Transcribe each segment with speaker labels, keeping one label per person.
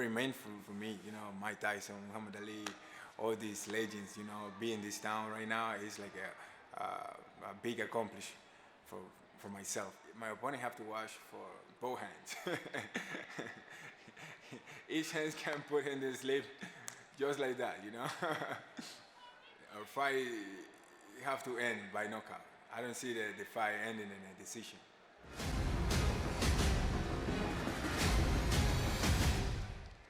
Speaker 1: very meaningful for me. You know, Mike Tyson, Muhammad Ali, all these legends. You know, being in this town right now is like a big accomplishment for myself. My opponent have to watch for both hands. Each hand can put in the sleeve just like that, you know. Our fight have to end by knockout. I don't see the fight ending in a decision.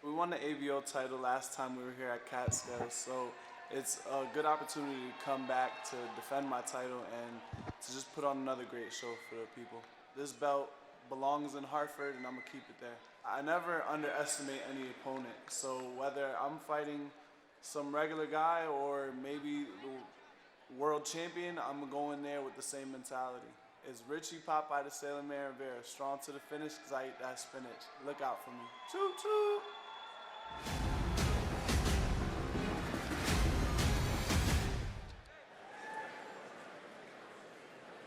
Speaker 2: We won the ABO title last time we were here at Catskills, so it's a good opportunity to come back to defend my title and to just put on another great show for the people. This belt belongs in Hartford, and I'm gonna keep it there. I never underestimate any opponent, so whether I'm fighting some regular guy or maybe the world champion, I'm gonna go in there with the same mentality. It's Richie Popeye the Sailor Man Rivera, strong to the finish because I eat that spinach. Look out for me. Choo choo!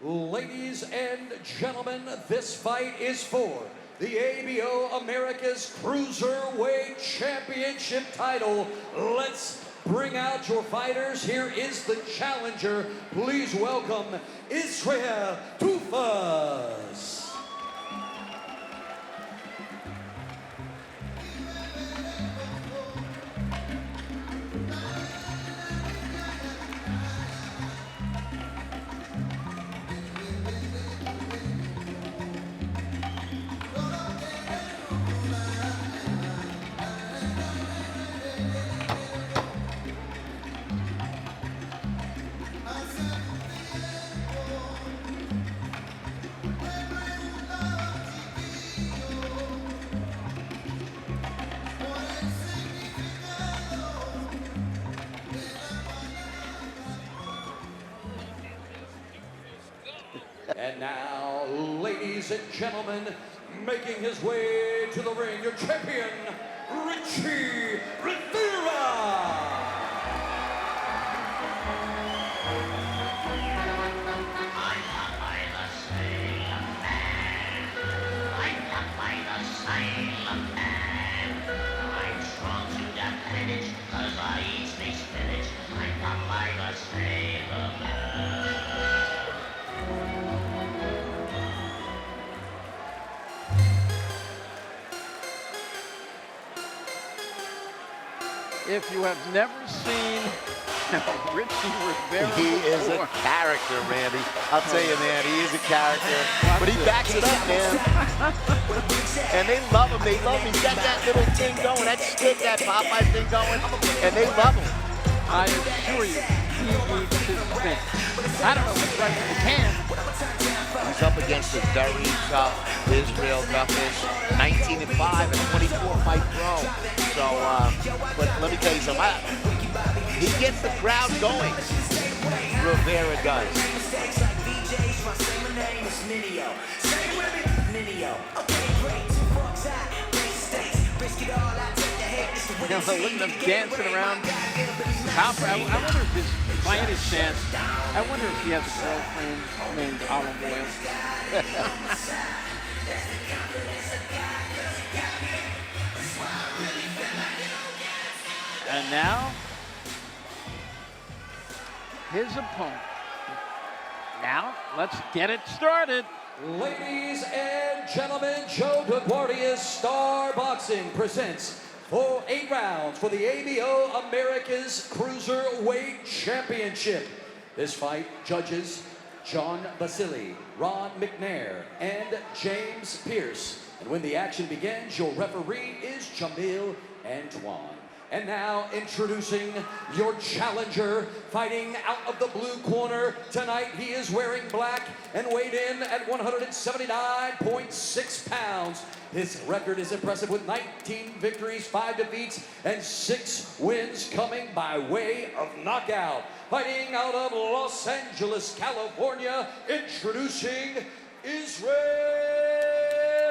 Speaker 3: Ladies and gentlemen, this fight is for the ABO America's Cruiserweight Championship title. Let's bring out your fighters. Here is the challenger. Please welcome Israel Duffus. And now, ladies and gentlemen, making his way to the ring, your champion, Richie Rivera.
Speaker 4: If you have never seen Richie Rivera
Speaker 5: He is a
Speaker 4: before.
Speaker 5: character, Randy. I'll tell you, man, he is a character. But he backs it up, man. And they love him. They love him. He's got that little thing going, that stick, that Popeye thing going, and they love him.
Speaker 4: I assure you, he needs to spin. I don't know if he's right in the can.
Speaker 5: He's up against a very tough Israel Duffus, 19-5 and 24-fight pro. So, but let me tell you something. He gets the crowd going. Rivera does.
Speaker 4: You know, look at them dancing around. I wonder if his, by any chance, I wonder if he has a girlfriend named Olive Oil. And now, his opponent. Now, let's get it started.
Speaker 3: Ladies and gentlemen, Joe DeGuardia's Star Boxing presents for 8 rounds for the ABO America's Cruiserweight Championship. This fight, judges John Vasily, Ron McNair, and James Pierce. And when the action begins, your referee is Jamil Antoine. And now introducing your challenger, fighting out of the blue corner. Tonight he is wearing black and weighed in at 179.6 pounds. His record is impressive with 19 victories, 5 defeats, and 6 wins coming by way of knockout. Fighting out of Los Angeles, California, introducing Israel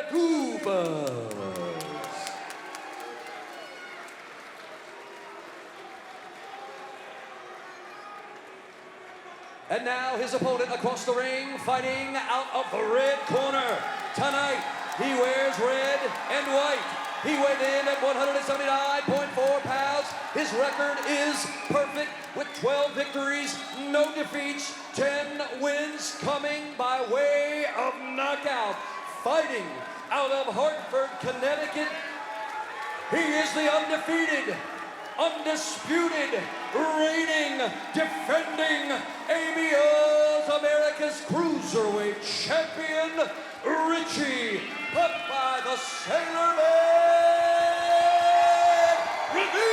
Speaker 3: Duffus. And now his opponent across the ring, fighting out of the red corner. Tonight, he wears red and white. He weighed in at 179.4 pounds. His record is perfect with 12 victories, no defeats, 10 wins coming by way of knockout. Fighting out of Hartford, Connecticut, he is the undefeated, undisputed, reigning, defending ABO's America's Cruiserweight champion, Richie Popeye the Sailor Man Rivera.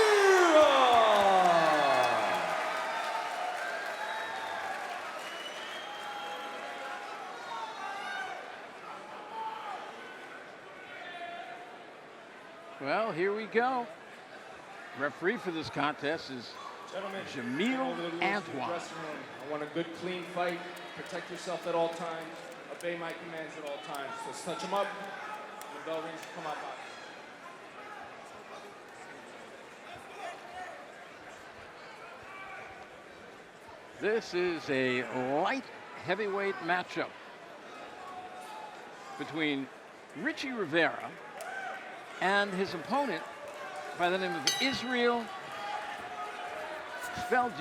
Speaker 4: Well, here we go. Referee for this contest is Jamil Antoine.
Speaker 6: I want a good, clean fight. Protect yourself at all times. Obey my commands at all times. So touch him up. The bell rings, come out.
Speaker 4: This is a light heavyweight matchup between Richie Rivera and his opponent by the name of Israel, spelled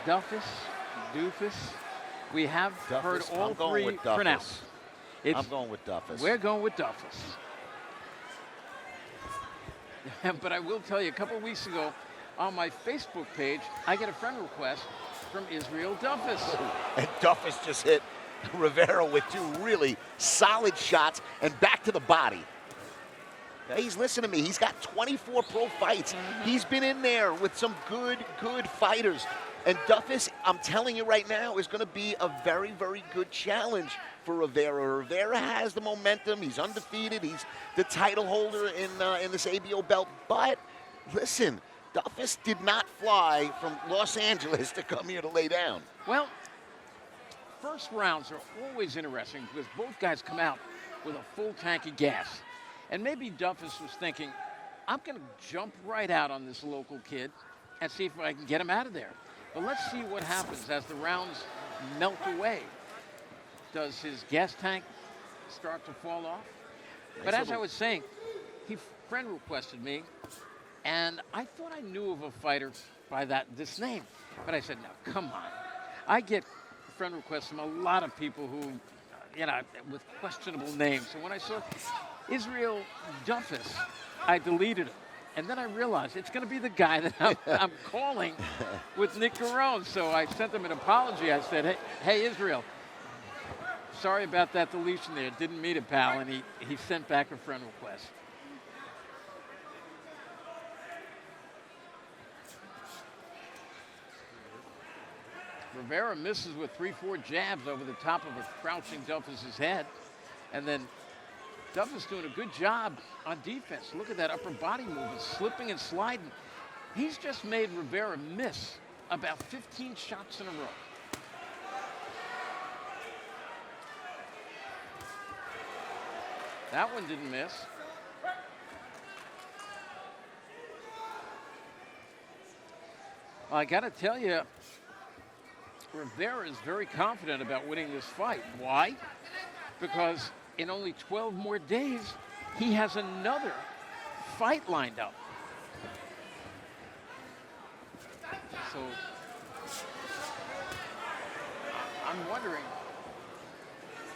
Speaker 4: Duffus, Duffus. We have heard all three pronounced.
Speaker 5: I'm going with Duffus.
Speaker 4: We're going with Duffus. But I will tell you, a couple weeks ago on my Facebook page, I get a friend request from Israel Duffus.
Speaker 5: And Duffus just hit Rivera with 2 really solid shots and back to the body. Now he's listening to me. He's got 24 pro fights. He's been in there with some good fighters. And Duffus, I'm telling you right now, is going to be a very, very good challenge for Rivera. Rivera has the momentum. He's undefeated. He's the title holder in this ABO belt. But listen, Duffus did not fly from Los Angeles to come here to lay down.
Speaker 4: Well, first rounds are always interesting because both guys come out with a full tank of gas. And maybe Duffus was thinking, I'm going to jump right out on this local kid and see if I can get him out of there. But let's see what happens as the rounds melt away. Does his gas tank start to fall off? But as I was saying, he friend requested me, and I thought I knew of a fighter by this name. But I said, no, come on. I get friend requests from a lot of people who, with questionable names. So when I saw Israel Duffus, I deleted him. And then I realized it's going to be the guy that I'm calling with Nick Garone. So I sent him an apology. I said, hey, Israel, sorry about that deletion there. Didn't mean it, pal. And he sent back a friend request. Rivera misses with 3-4 jabs over the top of a crouching Duffus's head. And then Duffus doing a good job on defense. Look at that upper body movement, slipping and sliding. He's just made Rivera miss about 15 shots in a row. That one didn't miss. Well, I got to tell you, Rivera is very confident about winning this fight. Why? Because in only 12 more days, he has another fight lined up. So I'm wondering,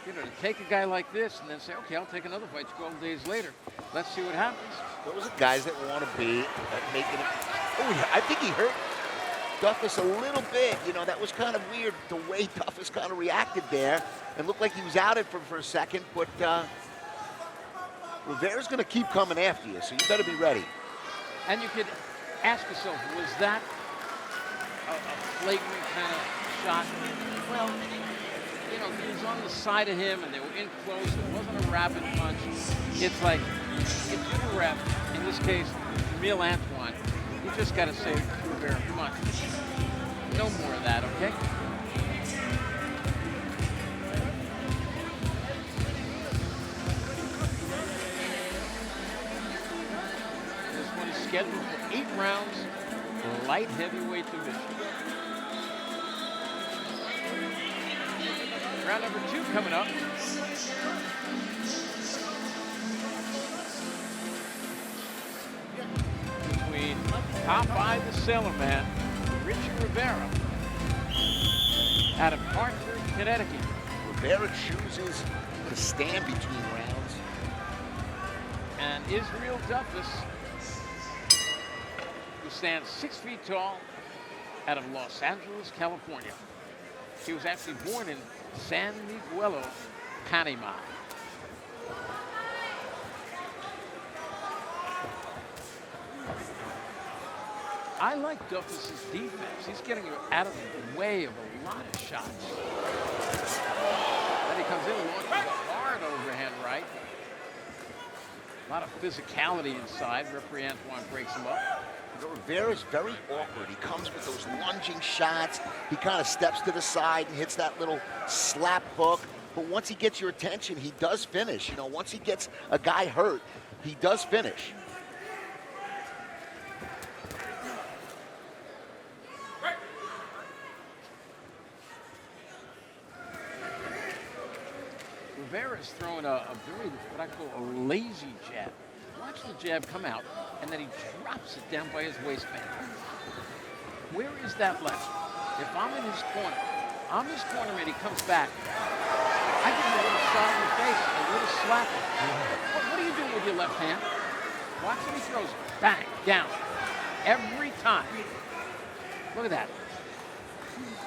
Speaker 4: to take a guy like this and then say, okay, I'll take another fight 12 days later. Let's see what happens.
Speaker 5: Those are guys that want to be making it. Oh, I think he hurt Duffus a little bit. That was kind of weird, the way Duffus kind of reacted there. And looked like he was out for a second, but Rivera's going to keep coming after you, so you better be ready.
Speaker 4: And you could ask yourself, was that a flagrant kind of shot? Well, he was on the side of him, and they were in close. It wasn't a rapid punch. It's like, if you're a ref, in this case, Jamil Antoine, you just got to say, Rivera, come on. No more of that, okay? This one is scheduled for 8 rounds, light heavyweight division. Round number 2 coming up. Popeye the Sailor Man, Richie Rivera, out of Hartford, Connecticut.
Speaker 5: Rivera chooses to stand between rounds.
Speaker 4: And Israel Duffus, who stands 6 feet tall, out of Los Angeles, California. He was actually born in San Miguel, Panama. I like Duffus' defense. He's getting out of the way of a lot of shots. Then he comes in and launches a hard overhand right. A lot of physicality inside. Referee Antoine breaks him up.
Speaker 5: Rivera's very awkward. He comes with those lunging shots. He kind of steps to the side and hits that little slap hook. But once he gets your attention, he does finish. You know, once he gets a guy hurt, he does finish.
Speaker 4: Rivera's throwing a very, what I call a lazy jab. Watch the jab come out, and then he drops it down by his waistband. Where is that left? If I'm in his corner, I'm his cornerman, he comes back. I give him a little shot in the face, a little slap. What are you doing with your left hand? Watch when he throws it. Bang, down. Every time. Look at that.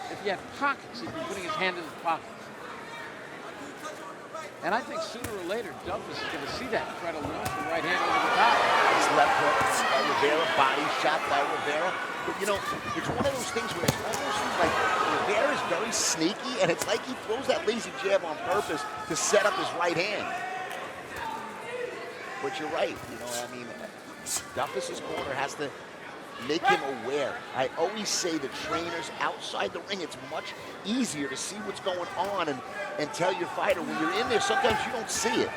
Speaker 4: If he had pockets, he'd be putting his hand in his pocket. And I think sooner or later, Duffus is going to see that and try to launch the right hand over the top.
Speaker 5: His left hook, Rivera, body shot by Rivera. But, you know, it's one of those things where it's almost like Rivera's very sneaky, and it's like he throws that lazy jab on purpose to set up his right hand. But you're right. You know, I mean, Duffus' corner has to make him aware. I always say to trainers outside the ring, it's much easier to see what's going on and tell your fighter. When you're in there, sometimes you don't see it.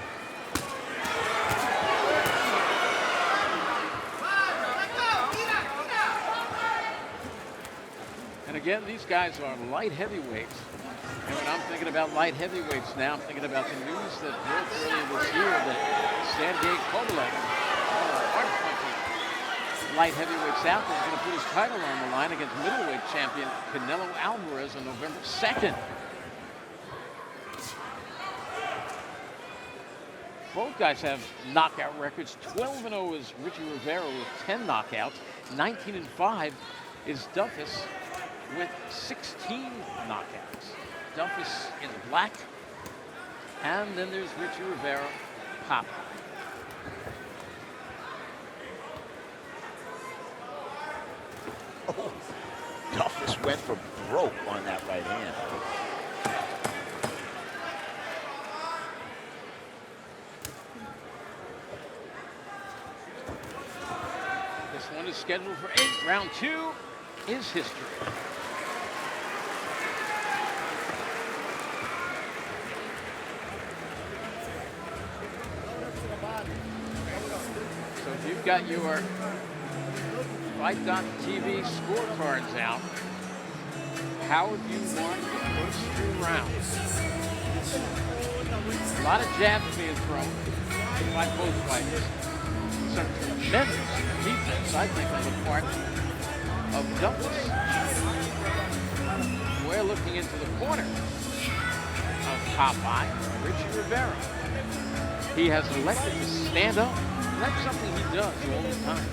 Speaker 4: And again, these guys are light heavyweights. And when I'm thinking about light heavyweights now, I'm thinking about the news that broke earlier this year that Sergey Kovalev, one of the hardest punching light heavyweights out there, is going to put his title on the line against middleweight champion Canelo Alvarez on November 2nd. Both guys have knockout records. 12-0 is Richie Rivera with 10 knockouts. 19-5 is Duffus with 16 knockouts. Duffus in black. And then there's Richie Rivera, Popeye.
Speaker 5: Oh, Duffus went for broke on that right hand.
Speaker 4: This one is scheduled for 8. Round 2 is history. So if you've got your Fight.tv scorecards out, how have you won the first 3 rounds? A lot of jabs being thrown by both fighters. Some tremendous defense, I think, on the part of Duffus. We're looking into the corner of Popeye, Richie Rivera. He has elected to stand up. That's something he does all the time.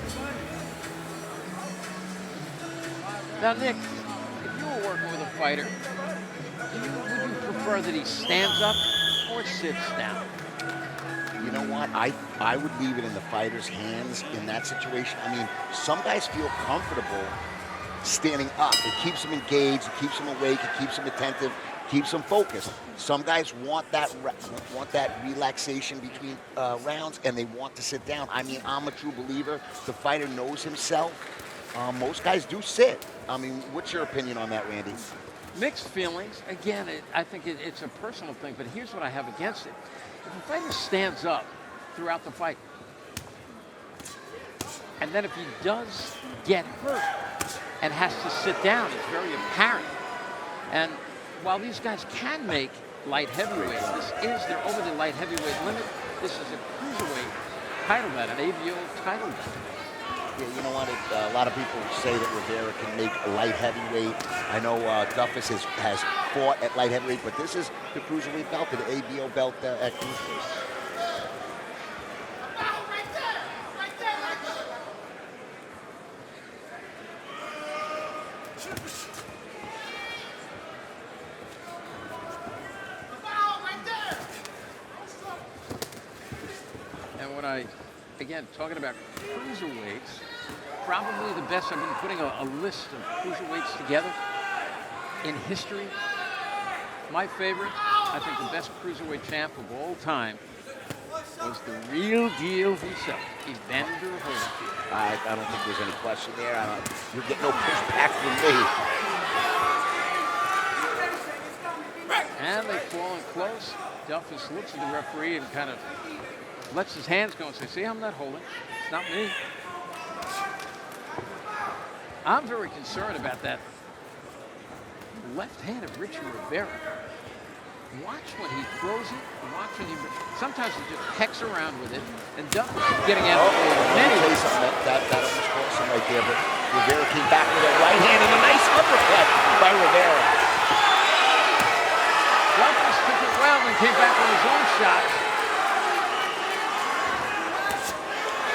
Speaker 4: Now, Nick, if you were working with a fighter, would you prefer that he stands up or sits down?
Speaker 5: You know what? I would leave it in the fighter's hands in that situation. I mean, some guys feel comfortable standing up. It keeps them engaged, it keeps them awake, it keeps them attentive, keeps them focused. Some guys want that relaxation between rounds, and they want to sit down. I mean, I'm a true believer. The fighter knows himself. Most guys do sit. I mean, what's your opinion on that, Randy?
Speaker 4: Mixed feelings. Again, I think it's a personal thing, but here's what I have against it. If a fighter stands up throughout the fight, and then if he does get hurt and has to sit down, it's very apparent. And while these guys can make light heavyweights, this is their over the light heavyweight limit. This is a cruiserweight title bout, an ABO title bout.
Speaker 5: Yeah, you know what? A lot of people say that Rivera can make a light heavyweight. I know Duffus has fought at light heavyweight, but this is the Cruiserweight belt, the ABO belt at Cruiserweight.
Speaker 4: Again, talking about cruiserweights, probably the best. I've been putting a list of cruiserweights together in history. My favorite, I think the best cruiserweight champ of all time was the real deal himself, Evander Holyfield.
Speaker 5: I don't think there's any question there. You'll get no pushback from me.
Speaker 4: And they fall in close. Duffus looks at the referee and kind of lets his hands go and say, see, I'm not holding. It's not me. I'm very concerned about that left hand of Richie Rivera. Watch when he throws it. Watch when he... Sometimes he just pecks around with it. And Duffus is getting out of many.
Speaker 5: That almost cost him right there, but Rivera came back with a right hand and a nice uppercut by Rivera.
Speaker 4: Duffus took it well and came back with his own shot.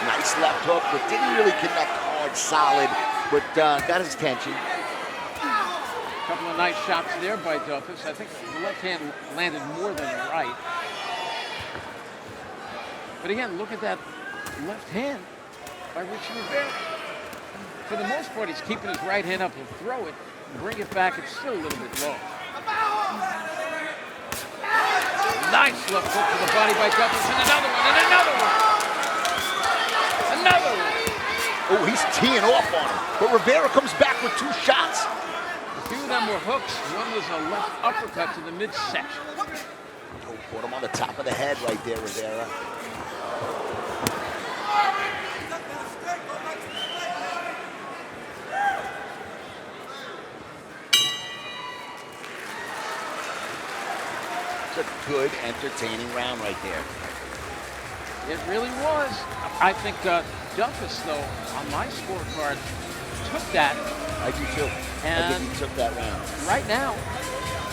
Speaker 5: Nice left hook, but didn't really connect hard, solid, but got his attention.
Speaker 4: A couple of nice shots there by Duffus. I think the left hand landed more than the right. But again, look at that left hand by Richie Rivera. For the most part, he's keeping his right hand up. He'll throw it, bring it back. It's still a little bit low. Nice left hook to the body by Duffus, and another one, and another one. Another one.
Speaker 5: Oh, he's teeing off on him. But Rivera comes back with two shots.
Speaker 4: A few of them were hooks. One was a left uppercut to the midsection.
Speaker 5: Oh, put him on the top of the head right there, Rivera. It's a good, entertaining round right there.
Speaker 4: It really was. I think Duffus, though, on my scorecard, took that.
Speaker 5: I do too.
Speaker 4: And
Speaker 5: I think he took that round.
Speaker 4: Right now,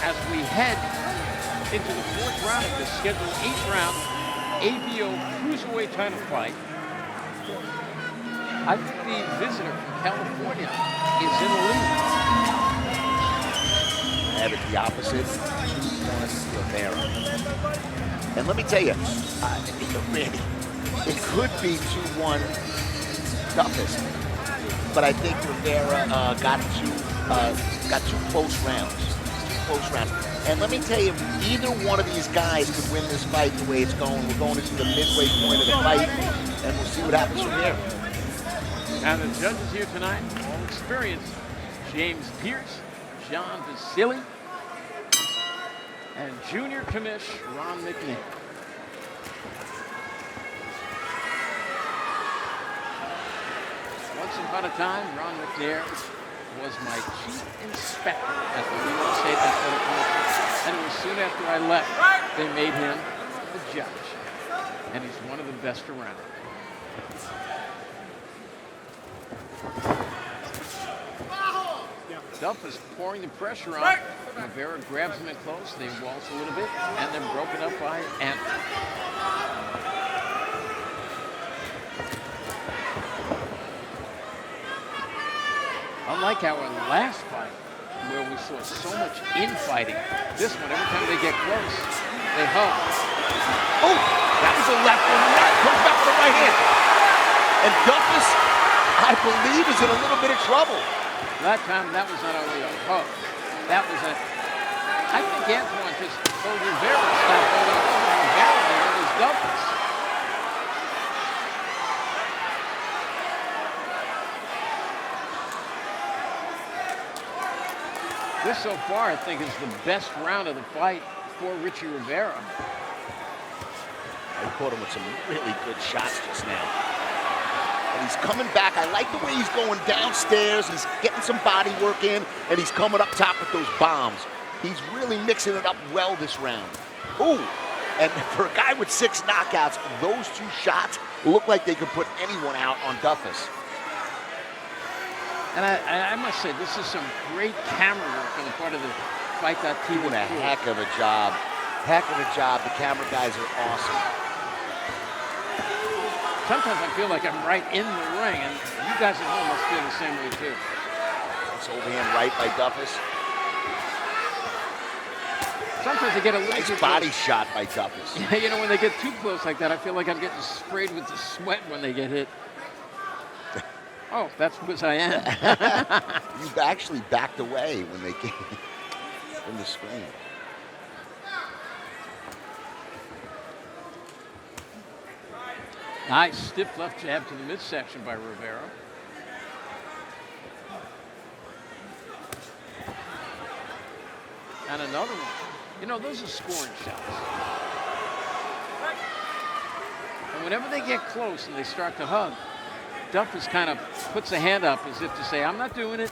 Speaker 4: as we head into the fourth round of this scheduled 8-round ABO Cruiserweight title fight, I think the visitor from California is in the lead.
Speaker 5: I have it the opposite, 2-1 Rivera. And let me tell you, Randy, it could be 2-1 Duffus, but I think Rivera got two close rounds. And let me tell you, either one of these guys could win this fight the way it's going. We're going into the midway point of the fight, and we'll see what happens from here.
Speaker 4: And the judges here tonight, all experienced: James Pierce, John Vasily, and junior commish Ron McNair. Once upon a time, Ron McNair was my chief inspector at the New York State Athletic Commission. And it was soon after I left, they made him the judge. And he's one of the best around. Duffus pouring the pressure on. Rivera grabs him in close. They waltz a little bit, and they're broken up by Anthony. Unlike our last fight, where we saw so much infighting, this one, every time they get close, they hug.
Speaker 5: Oh, that was a left one. That comes back with a right hand. And Duffus, I believe, is in a little bit of trouble.
Speaker 4: That time, that was not only a hug, that was a... I think Antoine just told Rivera to stop holding over Rivera there. It was Duffus. This so far, I think, is the best round of the fight for Richie Rivera.
Speaker 5: I caught him with some really good shots just now. And he's coming back. I like the way he's going downstairs. He's getting some body work in, and he's coming up top with those bombs. He's really mixing it up well this round. Ooh, and for a guy with 6 knockouts, those 2 shots look like they could put anyone out on Duffus.
Speaker 4: And I must say, this is some great camera work on the part of the Fight.tv.
Speaker 5: Doing a heck of a job. Heck of a job. The camera guys are awesome.
Speaker 4: Sometimes I feel like I'm right in the ring, and you guys at home must feel the same way too.
Speaker 5: Nice overhand right by Duffus.
Speaker 4: Sometimes they get a little
Speaker 5: Nice
Speaker 4: too
Speaker 5: body
Speaker 4: close.
Speaker 5: shot by Duffus.
Speaker 4: Yeah, you know, when they get too close like that, I feel like I'm getting sprayed with the sweat when they get hit. Oh, that's because I am.
Speaker 5: You actually backed away when they came from the screen.
Speaker 4: Nice stiff left jab to the midsection by Rivera. And another one. You know, those are scoring shots. And whenever they get close and they start to hug, Duffus kind of puts a hand up as if to say, I'm not doing it.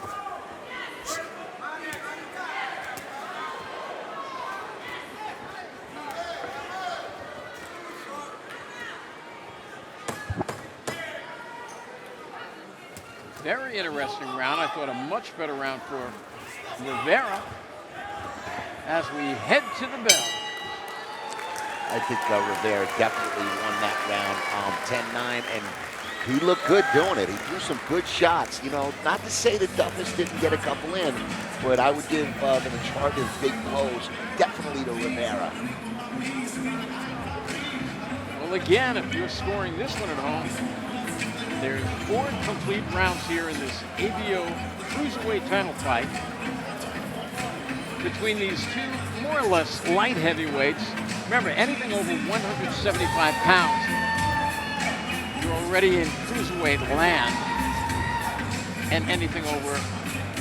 Speaker 4: Very interesting round. I thought a much better round for Rivera as we head to the bell.
Speaker 5: I think Rivera definitely won that round 10-9, and he looked good doing it. He threw some good shots. You know, not to say that Duffus didn't get a couple in, but I would give the charge of big blows definitely to Rivera.
Speaker 4: Well, again, if you're scoring this one at home, there's 4 complete rounds here in this ABO Cruiserweight title fight between these two more or less light heavyweights. Remember, anything over 175 pounds, you're already in Cruiserweight land, and anything over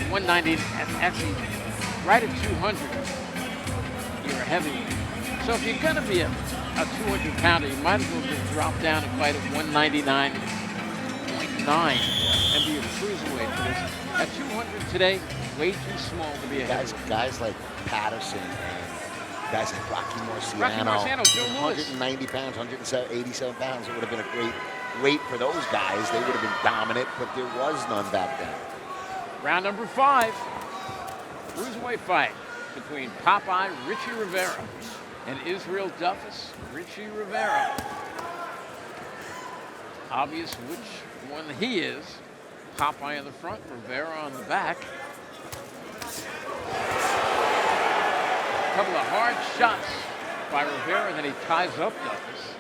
Speaker 4: 190, actually right at 200, you're a heavyweight. So if you're gonna be a 200 pounder, you might as well just drop down and fight at 199.9 and be a cruiserweight for this. At 200 today, way too small to be a heavyweight.
Speaker 5: Guys like Patterson and guys like Rocky Marciano,
Speaker 4: Joe Louis.
Speaker 5: 190 pounds, 187 pounds, it would have been a great weight for those guys. They would have been dominant, but there was none back then.
Speaker 4: Round number 5, cruiserweight fight between Popeye, Richie Rivera, and Israel Duffus, Richie Rivera. Obvious which one he is. Popeye in the front, Rivera on the back. A couple of hard shots by Rivera, and then he ties up Duffus.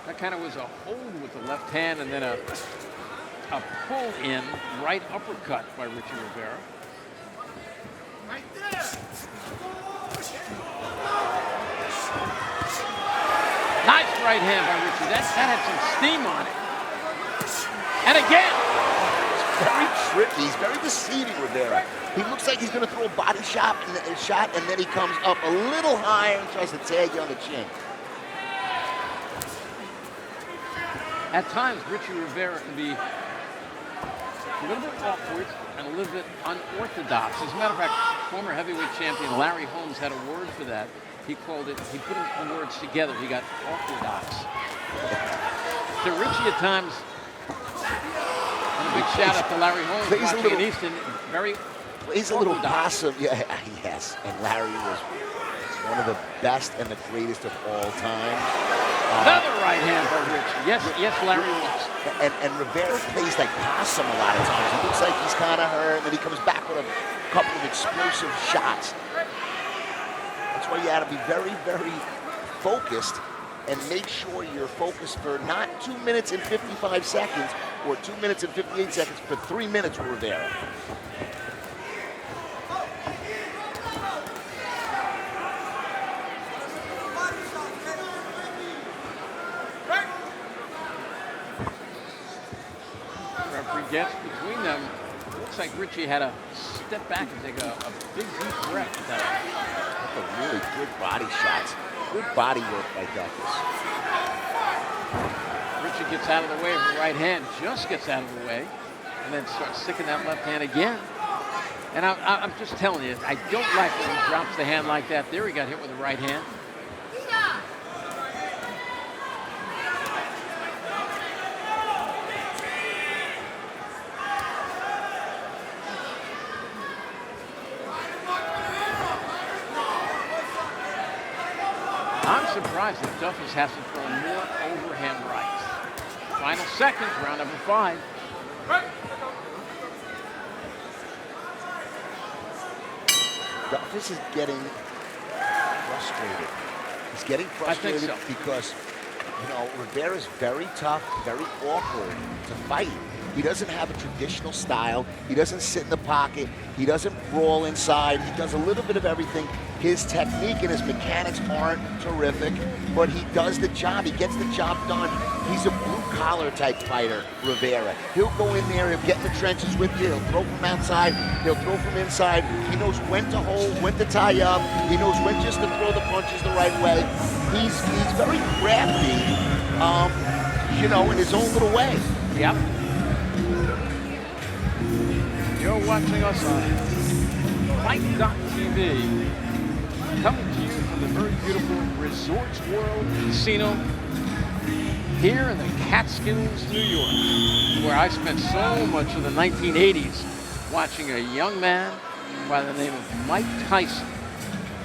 Speaker 4: That kind of was a hold with the left hand, and then a pull in right uppercut by Richie Rivera.
Speaker 7: Right there.
Speaker 4: Nice right hand by Richie. That had some steam on it. And again.
Speaker 5: Very tricky. He's very deceiving, Rivera. He looks like he's going to throw a body shot and then he comes up a little higher and tries to tag you on the chin.
Speaker 4: At times, Richie Rivera can be a little bit awkward and a little bit unorthodox. As a matter of fact, former heavyweight champion Larry Holmes had a word for that. He called it, he put the words together, he got orthodox. To Richie at times, and a big shout out to Larry Holmes watching in Easton, very
Speaker 5: He's a little possum. Yeah, yes. And Larry was one of the best and the greatest of all time.
Speaker 4: Another right hand by Richie. Yes, Larry was.
Speaker 5: And Rivera plays like possum a lot of times. He looks like he's kind of hurt, and then he comes back with a couple of explosive shots. That's why you have to be very, very focused and make sure you're focused for not 2 minutes and 55 seconds or 2 minutes and 58 seconds, but 3 minutes with Rivera.
Speaker 4: Referee gets between them. Looks like Richie had to step back and take a big deep breath.
Speaker 5: A really good body shots. Good body work by Duffus.
Speaker 4: Richie gets out of the way of the right hand, just gets out of the way, and then starts sticking that left hand again. And I'm just telling you, I don't like when he drops the hand like that. There he got hit with the right hand. I'm surprised that Duffus hasn't thrown more overhand rights. Final seconds, round number 5.
Speaker 5: Duffus is getting frustrated. He's getting frustrated because, you know, Rivera's very tough, very awkward to fight. He doesn't have a traditional style. He doesn't sit in the pocket. He doesn't brawl inside. He does a little bit of everything. His technique and his mechanics aren't terrific, but he does the job. He gets the job done. He's a blue-collar type fighter, Rivera. He'll go in there, he'll get in the trenches with you, he'll throw from outside, he'll throw from inside. He knows when to hold, when to tie up. He knows when just to throw the punches the right way. He's very crafty, you know, in his own little way.
Speaker 4: Yep. You're watching us on Fight.tv, coming to you from the very beautiful Resorts World Casino here in the Catskills, New York, where I spent so much of the 1980s watching a young man by the name of Mike Tyson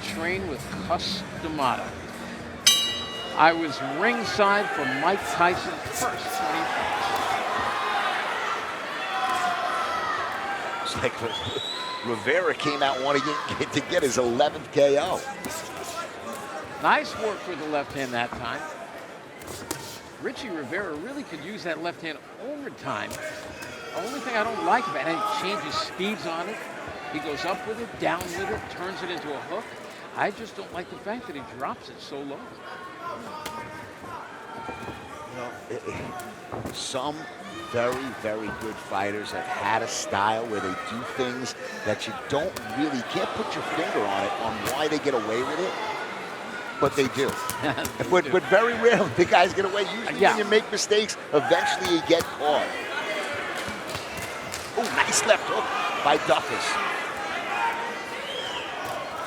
Speaker 4: train with Cus D'Amato. I was ringside for Mike Tyson's first 20 fights.
Speaker 5: It's like Rivera came out wanting to get his 11th KO.
Speaker 4: Nice work with the left hand that time. Richie Rivera really could use that left hand overtime. The only thing I don't like about it, he changes speeds on it. He goes up with it, down with it, turns it into a hook. I just don't like the fact that he drops it so low.
Speaker 5: You know, some very, very good fighters have had a style where they do things that you don't really, can't put your finger on it, on why they get away with it, but they do. But very rarely the guys get away. Usually when you make mistakes, eventually you get caught. Oh, nice left hook by Duffus.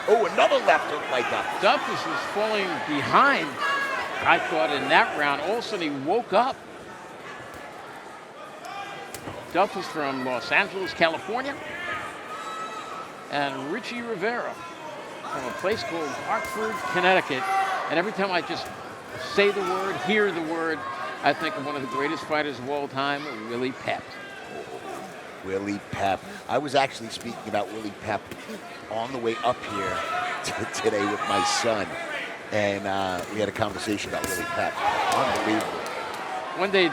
Speaker 5: Oh, another left hook by Duffus.
Speaker 4: Duffus was falling behind, I thought, in that round. All of a sudden he woke up. Duffus from Los Angeles, California, and Richie Rivera from a place called Hartford, Connecticut. And every time I just say the word, hear the word, I think of one of the greatest fighters of all time, Willie Pep.
Speaker 5: Willie Pep. I was actually speaking about Willie Pep on the way up here today with my son, and we had a conversation about Willie Pep. Unbelievable.
Speaker 4: One day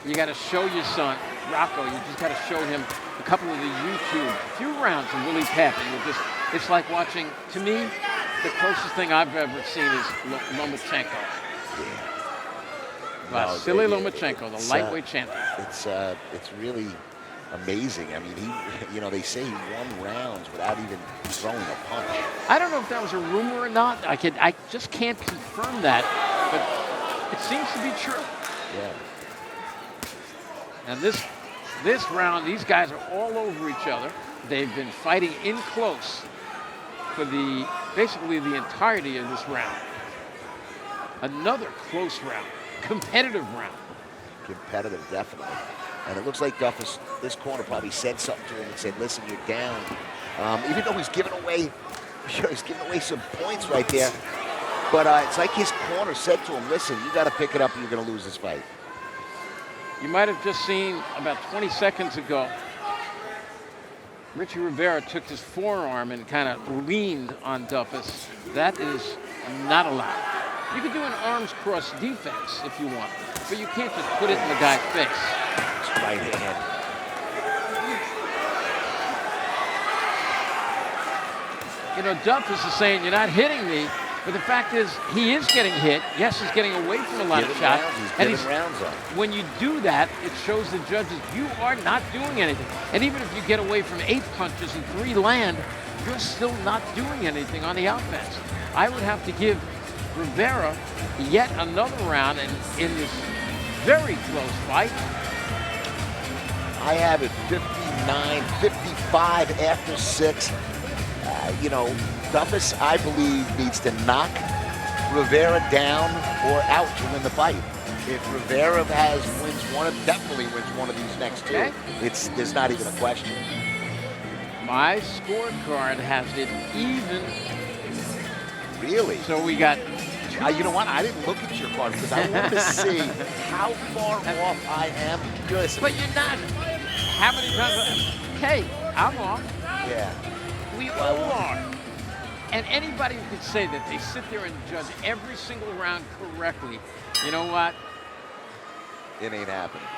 Speaker 4: you gotta show your son, Rocco, you just gotta show him a couple of the YouTube, a few rounds of Willie Pep, and it's like watching, to me, the closest thing I've ever seen is Lomachenko. Vasily Lomachenko, the lightweight champion.
Speaker 5: It's really amazing. I mean, you know, they say he won rounds without even throwing a punch.
Speaker 4: I don't know if that was a rumor or not. I just can't confirm that, but it seems to be true.
Speaker 5: Yeah.
Speaker 4: And this round, these guys are all over each other. They've been fighting in close for basically the entirety of this round. Another close round, competitive round.
Speaker 5: Competitive, definitely. And it looks like Duffus, this corner probably said something to him and said, listen, you're down. Even though he's giving away some points right there. But it's like his corner said to him, listen, you got to pick it up or you're going to lose this fight.
Speaker 4: You might have just seen about 20 seconds ago, Richie Rivera took his forearm and kind of leaned on Duffus. That is not allowed. You can do an arms cross defense if you want, but you can't just put it in the guy's face.
Speaker 5: It's right hand.
Speaker 4: You know, Duffus is saying, you're not hitting me, but the fact is, he is getting hit. Yes, he's getting away from a lot of shots.
Speaker 5: He's getting rounds on.
Speaker 4: When you do that, it shows the judges you are not doing anything. And even if you get away from 8 punches and 3 land, you're still not doing anything on the offense. I would have to give Rivera yet another round in this very close fight.
Speaker 5: I have it 59-55 after 6. You know, Duffus, I believe, needs to knock Rivera down or out to win the fight. If Rivera definitely wins one of these next 2,
Speaker 4: okay,
Speaker 5: there's not even a question.
Speaker 4: My scorecard has it even
Speaker 5: Really?
Speaker 4: So we got
Speaker 5: You know what? I didn't look at your card because I wanted to see how far off I am. Listen,
Speaker 4: but you're not. How many times? Hey, I'm off.
Speaker 5: yeah.
Speaker 4: We all are. And anybody who could say that they sit there and judge every single round correctly, you know what?
Speaker 5: It ain't happening.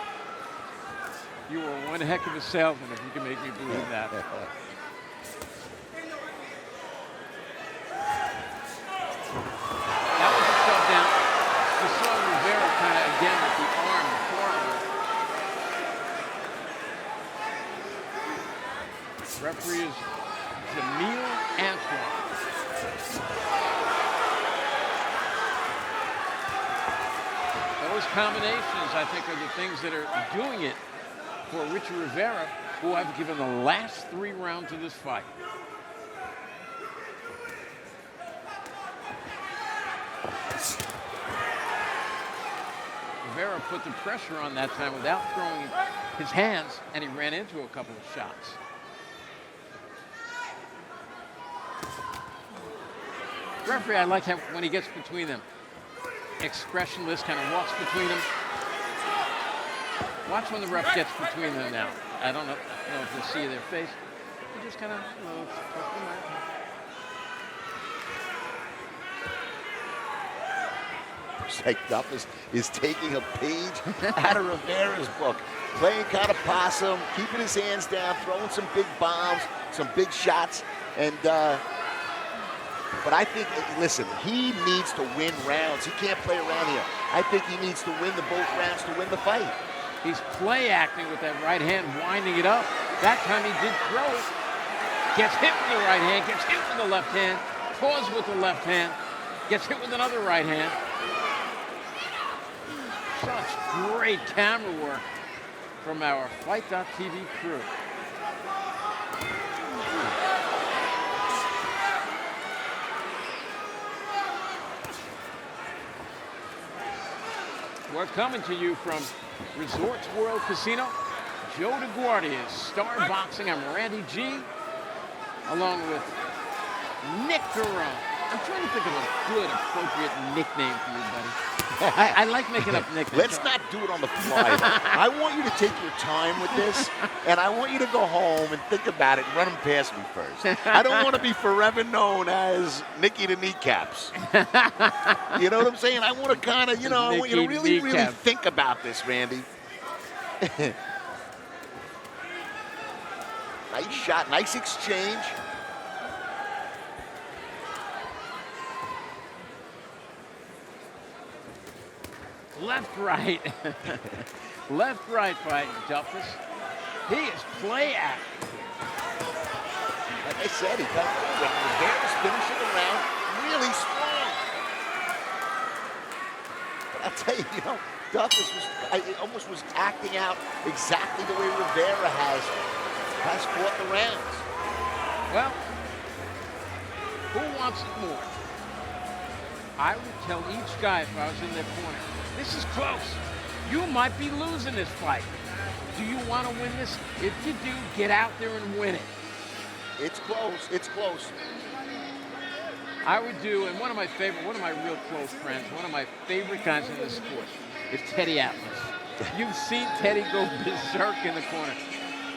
Speaker 4: You were one heck of a salesman if you can make me believe that. That was a shutdown. You saw Rivera kind of again with the arm, the forearm. Referee is Jamil Antoine. Those combinations, I think, are the things that are doing it for Richie Rivera, who I've given the last 3 rounds of this fight. Rivera put the pressure on that time without throwing his hands, and he ran into a couple of shots. Referee, I like how when he gets between them, expressionless, kind of walks between them. Watch when the ref gets between them now. I don't know if you'll see their face. He just kind of,
Speaker 5: It's like Duffus is taking a page out of Rivera's book, playing kind of possum, keeping his hands down, throwing some big bombs, some big shots, and but I think, listen, he needs to win rounds. He can't play around here. I think he needs to win both rounds to win the fight.
Speaker 4: he's play acting with that right hand, winding it up. That time he did throw it. Gets hit with the right hand, gets hit with the left hand, pause with the left hand, gets hit with another right hand. Such great camera work from our Fight.tv crew. We're coming to you from Resorts World Casino. Joe DeGuardia, Star Boxing. I'm Randy G, along with Nick Durham. I'm trying to think of a good, appropriate nickname for you, buddy. I like making up nicknames.
Speaker 5: Let's not do it on the fly. I want you to take your time with this, and I want you to go home and think about it and run them past me first. I don't want to be forever known as Nicky the Kneecaps. You know what I'm saying? I want to kind of, I want you to really, really think about this, Randy. Nice shot, nice exchange.
Speaker 4: Left, right. Left, right fighting Duffus. He is play acting.
Speaker 5: Like I said, he got when Rivera's finishing the round really strong. But I'll tell you, Duffus almost was acting out exactly the way Rivera has fought the rounds.
Speaker 4: Well, who wants it more? I would tell each guy if I was in their corner, this is close. You might be losing this fight. Do you want to win this? If you do, get out there and win it.
Speaker 5: It's close. It's close.
Speaker 4: I would do, and one of my real close friends, one of my favorite guys in this sport is Teddy Atlas. You've seen Teddy go berserk in the corner.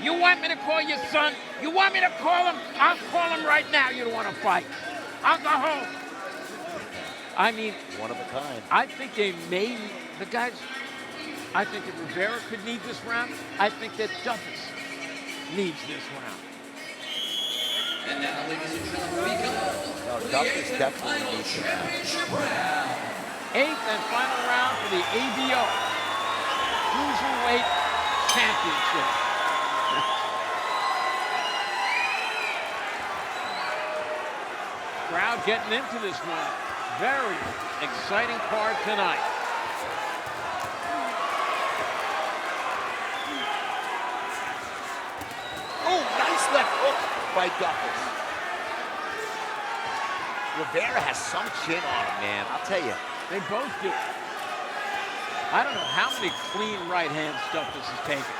Speaker 4: You want me to call your son? You want me to call him? I'll call him right now. You don't want to fight. I'll go home. I mean,
Speaker 5: one of a kind.
Speaker 4: I think I think that Rivera could need this round. I think that Duffus needs this round.
Speaker 3: And now, ladies and gentlemen, we go.
Speaker 5: Duffus definitely needs this round.
Speaker 4: 8th and final round for the ABO Cruiserweight Championship. Crowd getting into this one. Very exciting card tonight.
Speaker 5: Oh, nice left hook by Duffus. Rivera has some chin on him, man. I'll tell you.
Speaker 4: They both do. I don't know how many clean right hands Duffus has taken.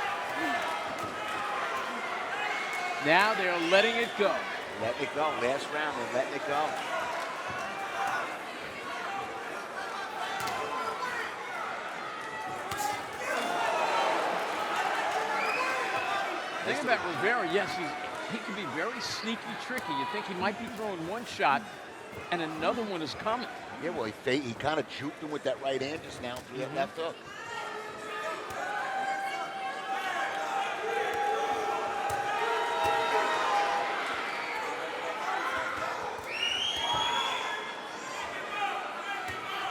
Speaker 4: Now they're letting it go.
Speaker 5: Letting it go. Last round, they're letting it go.
Speaker 4: The thing about Rivera, yes, he can be very sneaky, tricky. You think he might be throwing one shot, and another one is coming.
Speaker 5: Yeah, well, he kind of juked him with that right hand just now through that left hook.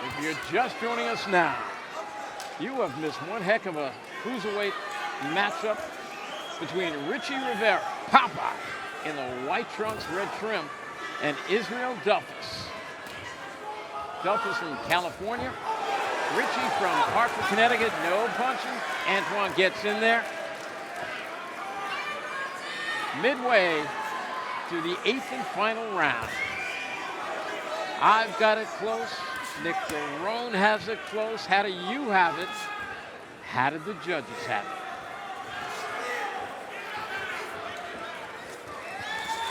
Speaker 4: If you're just joining us now, you have missed one heck of a cruiserweight matchup between Richie Rivera, Popeye, in the white trunks, red trim, and Israel Duffus. Duffus from California, Richie from Hartford, Connecticut, no punching. Antoine gets in there. Midway to the 8th and final round. I've got it close. Nick Garone has it close. How do you have it? How did the judges have it?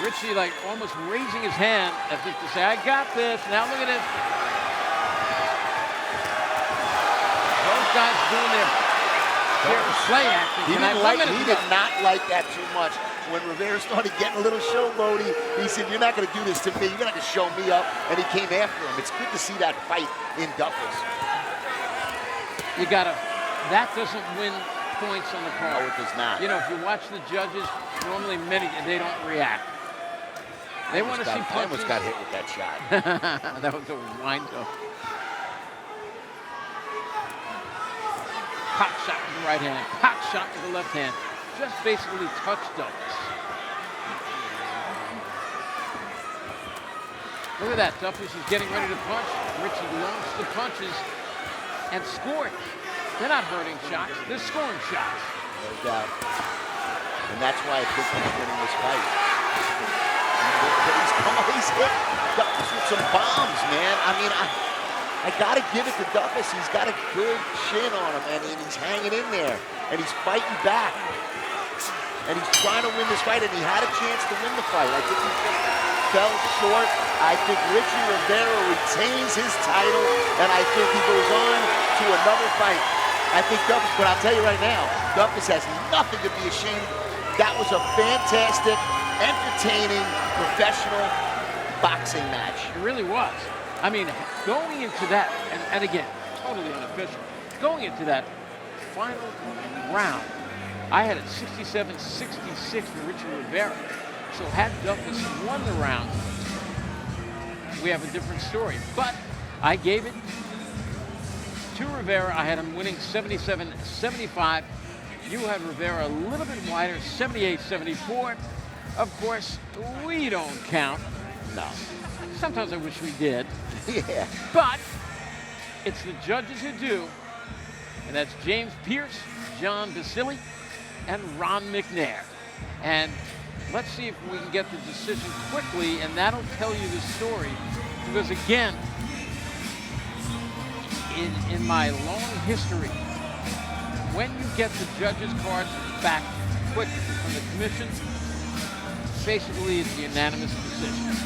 Speaker 4: Richie like almost raising his hand as if to say, I got this. Now look at it. Both guys doing their play action.
Speaker 5: He did not like that too much. When Rivera started getting a little showboaty, he said, you're not going to do this to me. You're going to show me up. And he came after him. It's good to see that fight in Duffus.
Speaker 4: You got to, that doesn't win points on the card.
Speaker 5: No, it does not.
Speaker 4: You know, if you watch the judges, normally they don't react. They want to see punches.
Speaker 5: I almost got hit with that shot.
Speaker 4: That was a wind-up. Pop shot with the right hand, pop shot with the left hand. Just basically touched Duffus. Look at that, Duffus is getting ready to punch. Richie launched the punches and scored. They're not hurting shots, they're scoring shots.
Speaker 5: No doubt. And that's why I think he's winning this fight. He's hit Duffus with some bombs, man. I mean, I got to give it to Duffus. He's got a good chin on him, and he's hanging in there, and he's fighting back. And he's trying to win this fight, and he had a chance to win the fight. I think he just fell short. I think Richie Rivera retains his title, and I think he goes on to another fight. I think Duffus, but I'll tell you right now, Duffus has nothing to be ashamed of. That was a fantastic, entertaining, professional boxing match.
Speaker 4: It really was. I mean, going into that, and again, totally unofficial, going into that final round, I had it 67-66 for Richie Rivera. So had Duffus won the round, we have a different story. But I gave it to Rivera. I had him winning 77-75. You had Rivera a little bit wider, 78-74. Of course, we don't count.
Speaker 5: No.
Speaker 4: Sometimes I wish we did.
Speaker 5: Yeah.
Speaker 4: But it's the judges who do. And that's James Pierce, John Basile, and Ron McNair. And let's see if we can get the decision quickly, and that'll tell you the story. Because again, in my long history, when you get the judges' cards back quickly from the commission, basically it's a unanimous decision.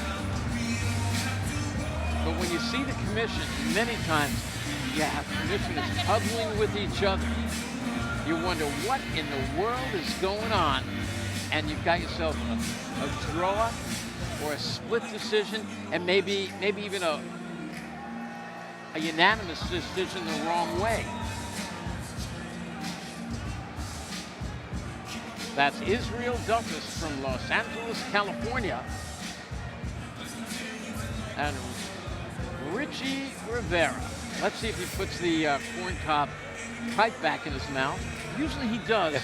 Speaker 4: But when you see the commission, many times you have commissioners huddling with each other. You wonder what in the world is going on, and you've got yourself a draw or a split decision, and maybe even a unanimous decision the wrong way. That's Israel Duffus from Los Angeles, California, and Richie Rivera. Let's see if he puts the corncob pipe back in his mouth. Usually he does,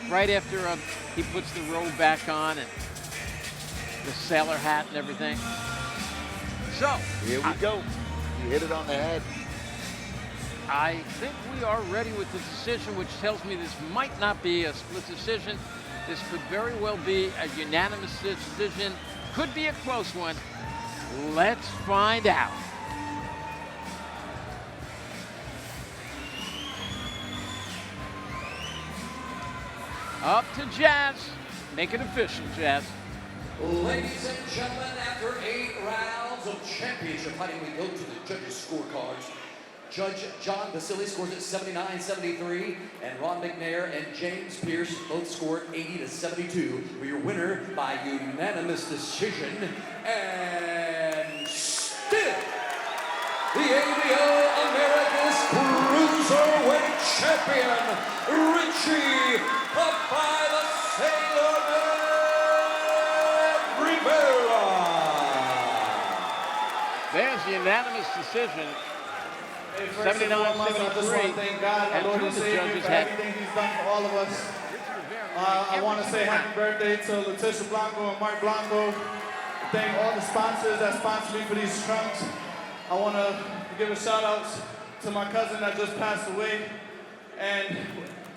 Speaker 4: right after he puts the robe back on and the sailor hat and everything. So,
Speaker 5: here we go. You hit it on the head.
Speaker 4: I think we are ready with the decision, which tells me this might not be a split decision. This could very well be a unanimous decision. Could be a close one. Let's find out. Up to Jazz. Make it official, Jazz.
Speaker 3: Ladies and gentlemen, after 8 rounds of championship fighting, we go to the judges' scorecards. Judge John Basile scores it 79-73, and Ron McNair and James Pierce both scored 80-72. For your winner by unanimous decision, and still the ABO America's Cruiserweight Champion, Richie Popeye the Sailorman Rivera.
Speaker 4: There's the unanimous decision.
Speaker 8: Hey, first and foremost, I just want to thank God, our Lord and Savior, for everything He's done for all of us. I want to say happy birthday to Leticia Blanco and Mark Blanco. Thank all the sponsors that sponsored me for these trunks. I want to give a shout out to my cousin that just passed away. And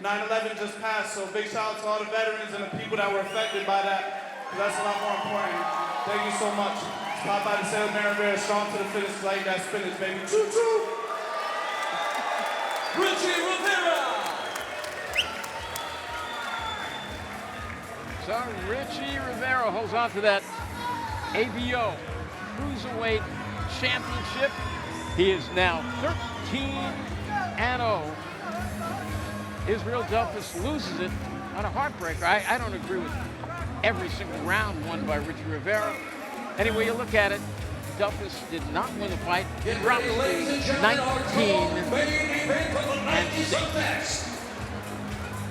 Speaker 8: 9/11 just passed, so big shout out to all the veterans and the people that were affected by that, because that's a lot more important. Thank you so much. It's Popeye the Sailorman Rivera, strong to the finish, like that spinach, baby. Choo choo!
Speaker 3: Richie Rivera!
Speaker 4: So Richie Rivera holds on to that ABO Cruiserweight Championship. He is now 13-0. Israel Duffus loses it on a heartbreaker. I don't agree with every single round won by Richie Rivera. Anyway, you look at it, Duffus did not win the fight. He drops to 19-6.